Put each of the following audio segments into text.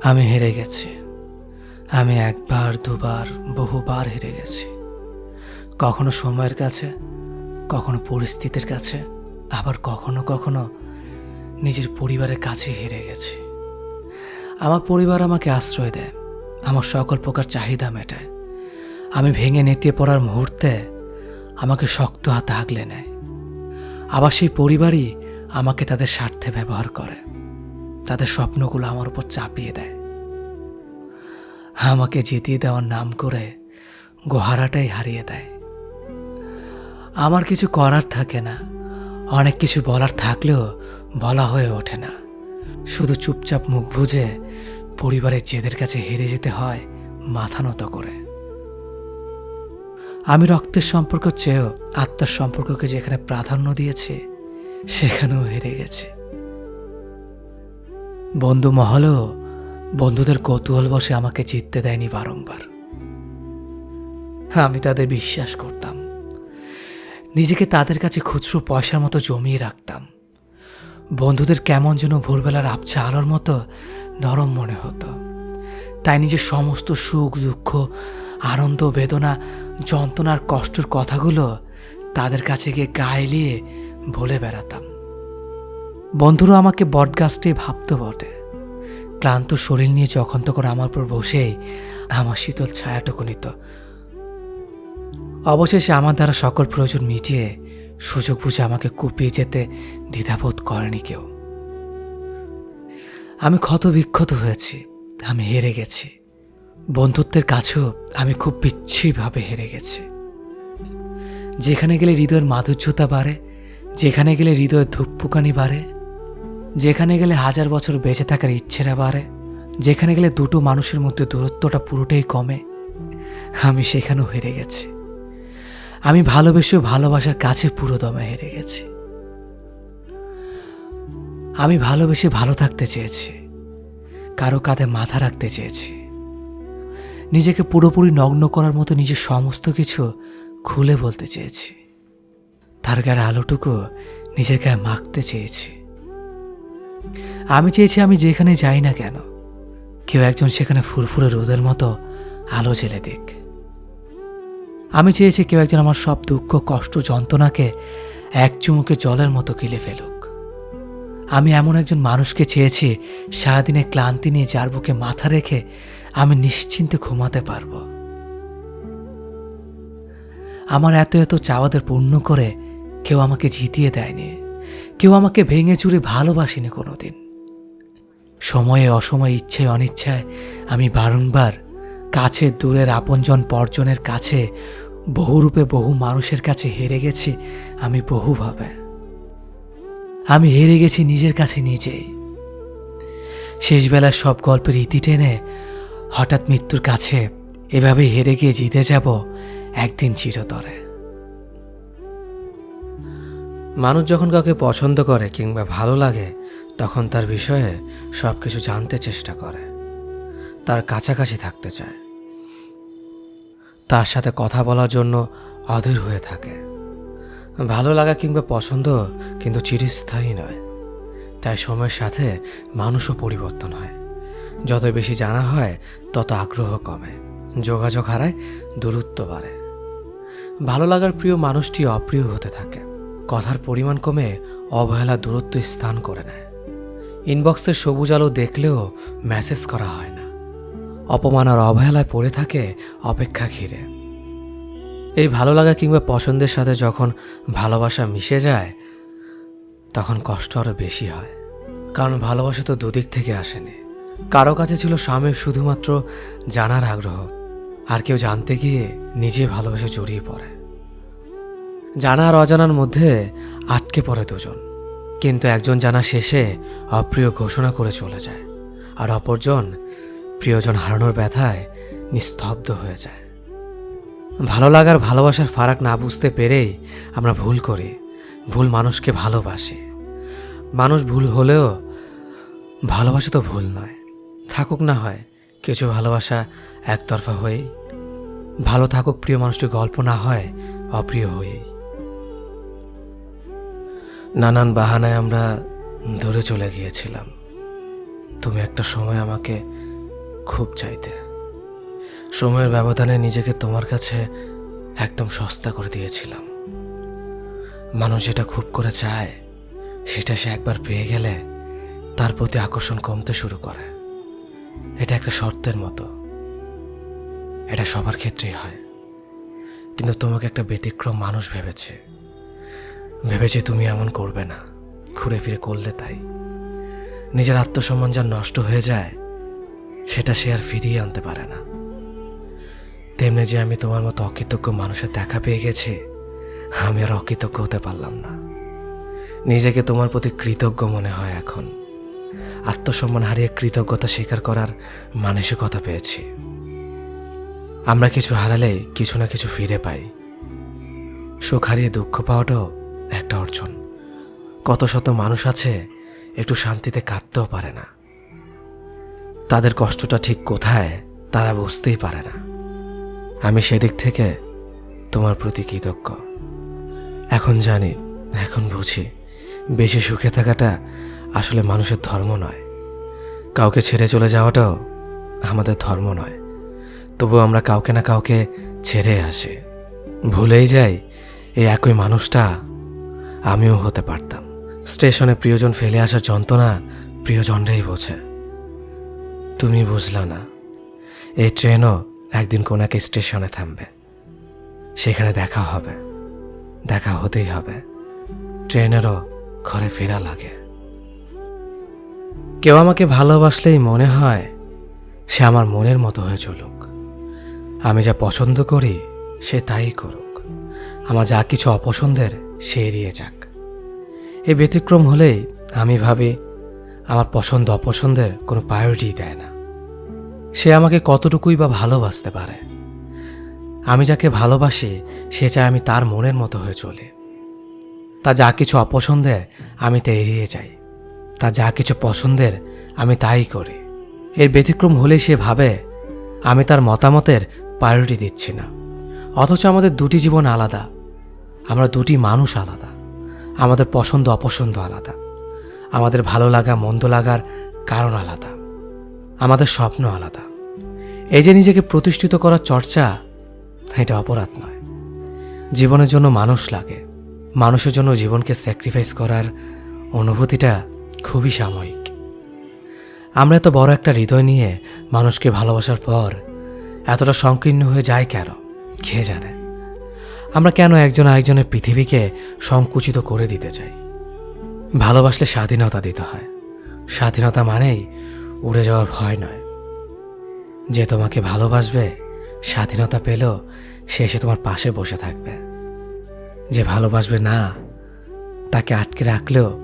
আমি হেরে গেছি। আমি একবার দুবার বহুবার হেরে গেছি। কখনো সময়ের কাছে, কখনো পরিস্থিতির কাছে, আবার কখনো কখনো নিজের পরিবারের কাছে হেরে গেছি। আমার পরিবার আমাকে আশ্রয় দেয়, আমার সকল প্রকার চাহিদা মেটায়। আমি ভেঙে নেতিয়ে পড়ার মুহূর্তে আমাকে শক্ত হাতে আগলে নেয়। আবার সেই পরিবারই আমাকে তাদের স্বার্থে ব্যবহার করে, তাদের স্বপ্নগুলো আমার উপর চাপিয়ে দেয়। আমাকে জিতিয়ে দেওয়ার নাম করে গোহারাটাই হারিয়ে দেয়। আমার কিছু করার থাকে না, অনেক কিছু বলার থাকলেও বলা হয়ে ওঠে না। শুধু চুপচাপ মুখ বুজে পরিবারের জেদের কাছে হেরে যেতে হয় মাথা নত করে। আমি রক্তের সম্পর্ক চেয়েও আত্মার সম্পর্ককে যেখানে প্রাধান্য দিয়েছি, সেখানেও হেরে গেছি। বন্ধু মহলেও বন্ধুদের কৌতূহল বসে আমাকে জিততে দেয়নি বারংবার। আমি তাদের বিশ্বাস করতাম, নিজেকে তাদের কাছে খুচরো পয়সার মতো জমিয়ে রাখতাম। বন্ধুদের কেমন যেন ভোরবেলার আবছা আলোর মতো নরম মনে হতো। তাই নিজের সমস্ত সুখ দুঃখ, আনন্দ বেদনা, যন্ত্রণার কষ্টের কথাগুলো তাদের কাছে গিয়ে গায়ে এলিয়ে বলে বেড়াতাম। বন্ধুরা আমাকে বটগাছটাই ভাবত বটে। ক্লান্ত শরীর নিয়ে যখন তখন আমার উপর বসেই আমার শীতল ছায়াটুকু নিত। অবশেষে আমার দ্বারা সকল প্রয়োজন মিটিয়ে সুযোগ বুঝে আমাকে কুপিয়ে যেতে দ্বিধাবোধ করেনি কেউ। আমি ক্ষত বিক্ষত হয়েছি, আমি হেরে গেছি। বন্ধুত্বের কাছেও আমি খুব বিচ্ছিরিভাবে হেরে গেছি। যেখানে গেলে হৃদয়ের মাধুর্যতা বাড়ে, যেখানে গেলে হৃদয়ের ধূপপুকানি বাড়ে, যেখানে গেলে হাজার বছর বেঁচে থাকার ইচ্ছেটা বাড়ে, যেখানে গেলে দুটো মানুষের মধ্যে দূরত্বটা পুরোটাই কমে, আমি সেখানেও হেরে গেছি। আমি ভালোবেসেও ভালোবাসার কাছে পুরো দমে হেরে গেছি। আমি ভালোবেসে ভালো থাকতে চেয়েছি, কারো কাঁধে মাথা রাখতে চেয়েছি, নিজেকে পুরোপুরি নগ্ন করার মতো নিজের সমস্ত কিছু খুলে বলতে চেয়েছি, তার গায়ে আলোটুকু নিজের গায়ে মাখতে চেয়েছি। আমি চেয়েছি আমি যেখানে যাই না কেন, কেউ একজন সেখানে ফুরফুরে রোদের মতো আলো জ্বেলে দিক। আমি চেয়েছি কেউ একজন আমার সব দুঃখ কষ্ট যন্ত্রণাকে এক চুমুকে জলের মতো গিলে ফেলুক। আমি এমন একজন মানুষকে চেয়েছি সারাদিনের ক্লান্তি নিয়ে যার বুকে মাথা রেখে আমি নিশ্চিন্তে ঘুমাতে পারবো। আমার এত এত চাওয়াদের পূর্ণ করে কেউ আমাকে জিতিয়ে দেয়নি, কেউ আমাকে ভেঙে চুরে ভালোবাসেনি কোনোদিন। সময়ে অসময়ে ইচ্ছায় অনিচ্ছায় আমি বারংবার কাছে দূরের আপনজন পরজনের কাছে বহুরূপে বহু মানুষের কাছে হেরে গেছি। আমি বহুভাবে আমি হেরে গেছি নিজের কাছে নিজেই। শেষবেলার সব গল্পের ইতি টেনে হঠাৎ মৃত্যুর কাছে এভাবে হেরে গিয়ে জিতে যাব একদিন চিরতরে। মানুষ যখন কাউকে পছন্দ করে কিংবা ভালো লাগে, তখন তার বিষয়ে সব কিছু জানতে চেষ্টা করে, তার কাছাকাছি থাকতে চায়, তার সাথে কথা বলার জন্য অধীর হয়ে থাকে। ভালো লাগা কিংবা পছন্দ কিন্তু চিরস্থায়ী নয়, তাই সময়ের সাথে মানুষও পরিবর্তন হয়। যত বেশি জানা হয় তত আগ্রহ কমে, যোগাযোগ হারায়, দূরত্ব বাড়ে। ভালো লাগার প্রিয় মানুষটি অপ্রিয় হতে থাকে, কথার পরিমাণ কমে অবহেলা দূরত্ব স্থান করে নেয়। ইনবক্সের সবুজ আলো দেখলেও মেসেজ করা হয় না, অপমান আর অবহেলায় পড়ে থাকে অপেক্ষা ঘিরে। এই ভালো লাগা কিংবা পছন্দের সাথে যখন ভালোবাসা মিশে যায়, তখন কষ্ট আরও বেশি হয়। কারণ ভালোবাসা তো দুদিক থেকে আসেনি। কারো কাছে ছিল স্বামীর শুধুমাত্র জানার আগ্রহ, আর কেউ জানতে গিয়ে নিজে ভালোবাসা জড়িয়ে পড়ে। জানা আর অজানার মধ্যে আটকে পড়ে দুজন, কিন্তু একজন জানা শেষে অপ্রিয় ঘোষণা করে চলে যায়, আর অপরজন প্রিয়জন হারানোর ব্যথায় নিস্তব্ধ হয়ে যায়। ভালো লাগার ভালোবাসার ফারাক না বুঝতে পেরেই আমরা ভুল করি, ভুল মানুষকে ভালোবাসি। মানুষ ভুল হলেও ভালোবাসা তো ভুল নয়। থাকুক না হয় কিছু ভালোবাসা একতরফা হয়েই, ভালো থাকুক প্রিয় মানুষটির গল্প না হয় অপ্রিয় হয়েই। নানান বাহানায় আমরা দূরে চলে গিয়েছিলাম। তুমি একটা সময় আমাকে খুব চাইতে। সময়ের ব্যবধানে নিজেকে তোমার কাছে একদম সস্তা করে দিয়েছিলাম। মানুষ যেটা খুব করে চায় সেটা সে একবার পেয়ে গেলে তার প্রতি আকর্ষণ কমতে শুরু করে। এটা একটা শর্তের মতো, এটা সবার ক্ষেত্রেই হয়। কিন্তু তোমাকে একটা ব্যতিক্রম মানুষ ভেবেছে তুমি এমন করবে না, ঘুরে ফিরে করলে তাই। নিজের আত্মসম্মান যা নষ্ট হয়ে যায় সেটা সে আর ফিরিয়ে আনতে পারে না। তেমনি যে আমি তোমার মতো অকৃতজ্ঞ মানুষের দেখা পেয়ে গেছি, আমি আর অকৃতজ্ঞ হতে পারলাম না। নিজেকে তোমার প্রতি কৃতজ্ঞ মনে হয় এখন। আত্মসম্মান হারিয়ে কৃতজ্ঞতা স্বীকার করার মানসিকতা পেয়েছি। আমরা কিছু হারালেই কিছু না কিছু ফিরে পাই। সুখ হারিয়ে দুঃখ পাওয়াটাও একটা অর্জন। কত শত মানুষ আছে একটু শান্তিতে কাঁদতেও পারে না। তাদের কষ্টটা ঠিক কোথায় তারা বুঝতেই পারে না। আমি সেদিক থেকে তোমার প্রতি কৃতজ্ঞ। এখন জানি, এখন বুঝি, বেশি সুখে থাকাটা আসলে মানুষের ধর্ম নয়। কাউকে ছেড়ে চলে যাওয়াটাও আমাদের ধর্ম নয়। তবু আমরা কাউকে না কাউকে ছেড়ে আসি, ভুলেই যাই এই একই মানুষটা আমিও হতে পারতাম। স্টেশনে প্রিয়জন ফেলে আসার যন্ত্রণা প্রিয়জনরাই বোঝে, তুমি বুঝলা না। এই ট্রেনও একদিন কোন এক স্টেশনে থামবে, সেখানে দেখা হবে, দেখা হতেই হবে। ট্রেনেরও ঘরে ফেরা লাগে। কেউ আমাকে ভালোবাসলেই মনে হয় সে আমার মনের মতো হয়ে চলুক। আমি যা পছন্দ করি সে তাই করুক। আমার যা কিছু অপছন্দের সে এড়িয়ে যাক। এই ব্যতিক্রম হলেই আমি ভাবি আমার পছন্দ অপছন্দের কোনো প্রায়োরিটি দেয় না। সে আমাকে কতটুকুই বা ভালোবাসতে পারে। আমি যাকে ভালোবাসি সে চায় আমি তার মনের মতো হয়ে চলি। তা যা কিছু অপছন্দের আমি তা এড়িয়ে যাই, তা যা কিছু পছন্দের আমি তাই করি। এর ব্যতিক্রম হলেই সে ভাবে আমি তার মতামতের প্রায়োরিটি দিচ্ছি না। অথচ আমাদের দুটি জীবন আলাদা, আমরা দুটি মানুষ আলাদা, আমাদের পছন্দ অপছন্দ আলাদা, আমাদের ভালো লাগা মন্দ লাগার কারণ আলাদা, আমাদের স্বপ্ন আলাদা। এই যে নিজেকে প্রতিষ্ঠিত করার চর্চা, এটা অপরাধ নয়। জীবনের জন্য মানুষ লাগে, মানুষের জন্য জীবনকে স্যাক্রিফাইস করার অনুভূতিটা খুবই সাময়িক। আমরা এত বড় একটা হৃদয় নিয়ে মানুষকে ভালোবাসার পর এতটা সংকীর্ণ হয়ে যায় কেন, কে জানে। আমরা কেন একজন আরেকজনের পৃথিবীকে সংকুচিত করে দিতে চাই? ভালোবাসলে স্বাধীনতা দিতে হয়। স্বাধীনতা মানেই উড়ে যাওয়ার ভয় নয়। যে তোমাকে ভালোবাসবে স্বাধীনতা পেলেও সে এসে তোমার পাশে বসে থাকবে। যে ভালোবাসবে না, তাকে আটকে রাখলেও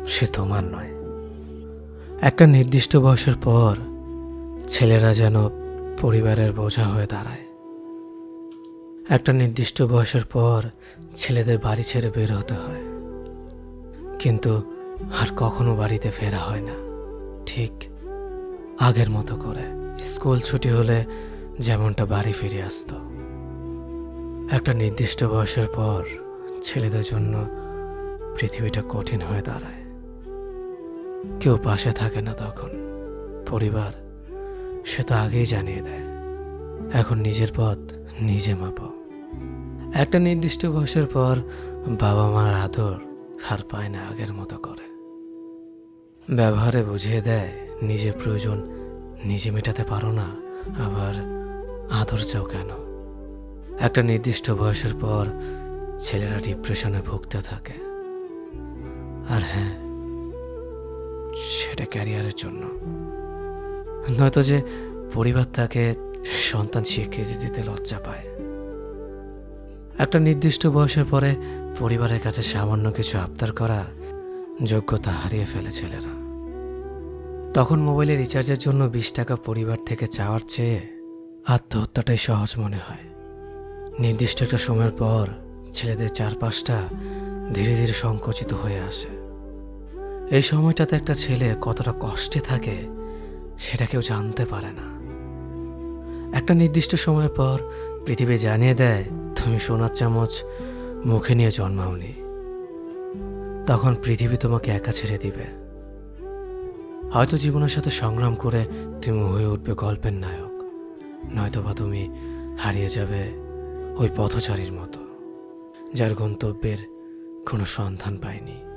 সে তোমার নয়। একটা নির্দিষ্ট বয়সের পর ছেলেরা যেন পরিবারের বোঝা হয়ে দাঁড়ায়। একটা নির্দিষ্ট বয়সের পর ছেলেদের বাড়ি ছেড়ে বের হতে হয়, কিন্তু আর কখনো বাড়িতে ফেরা হয় না ঠিক আগের মতো করে। স্কুল ছুটি হলে যেমনটা বাড়ি ফিরে আসতো। একটা নির্দিষ্ট বয়সের পর ছেলেদের জন্য পৃথিবীটা কঠিন হয়ে দাঁড়ায়। কেউ পাশে থাকে না তখন। পরিবার সে তো আগেই জানিয়ে দেয়, এখন নিজের পথ নিজে মাপো। একটা নির্দিষ্ট বয়সের পর বাবা মার আদর আর পায় না আগের মতো করে। ব্যবহারে বুঝিয়ে দেয় নিজের প্রয়োজন নিজে মেটাতে পারো না, আবার আদর চাও কেন। একটা নির্দিষ্ট বয়সের পর ছেলেরা ডিপ্রেশনে ভুগতে থাকে। আর হ্যাঁ, সেটা ক্যারিয়ারের জন্য, নয়তো যে পরিবার তাকে সন্তান স্বীকৃতি দিতে লজ্জা পায়। একটা নির্দিষ্ট বয়সের পরে পরিবারের কাছে সামান্য কিছু আবদার করার যোগ্যতা হারিয়ে ফেলে ছেলেরা। তখন মোবাইলে রিচার্জের জন্য 20 টাকা পরিবার থেকে চাওয়ার চেয়ে আত্মহত্যাটাই সহজ মনে হয়। নির্দিষ্ট একটা সময়ের পর ছেলেদের চারপাশটা ধীরে ধীরে সংকুচিত হয়ে আসে। এই সময়টাতে একটা ছেলে কতটা কষ্টে থাকে সেটা কেউ জানতে পারে না। একটা নির্দিষ্ট সময়ের পর পৃথিবী জানিয়ে দেয় তুমি সোনার চামচ মুখে নিয়ে জন্মাওনি। তখন পৃথিবী তোমাকে একা ছেড়ে দিবে। হয়তো জীবনের সাথে সংগ্রাম করে তুমি হয়ে উঠবে গল্পের নায়ক, নয়তোবা তুমি হারিয়ে যাবে ওই পথচারীর মতো, যার গন্তব্যের কোনো সন্ধান পায়নি।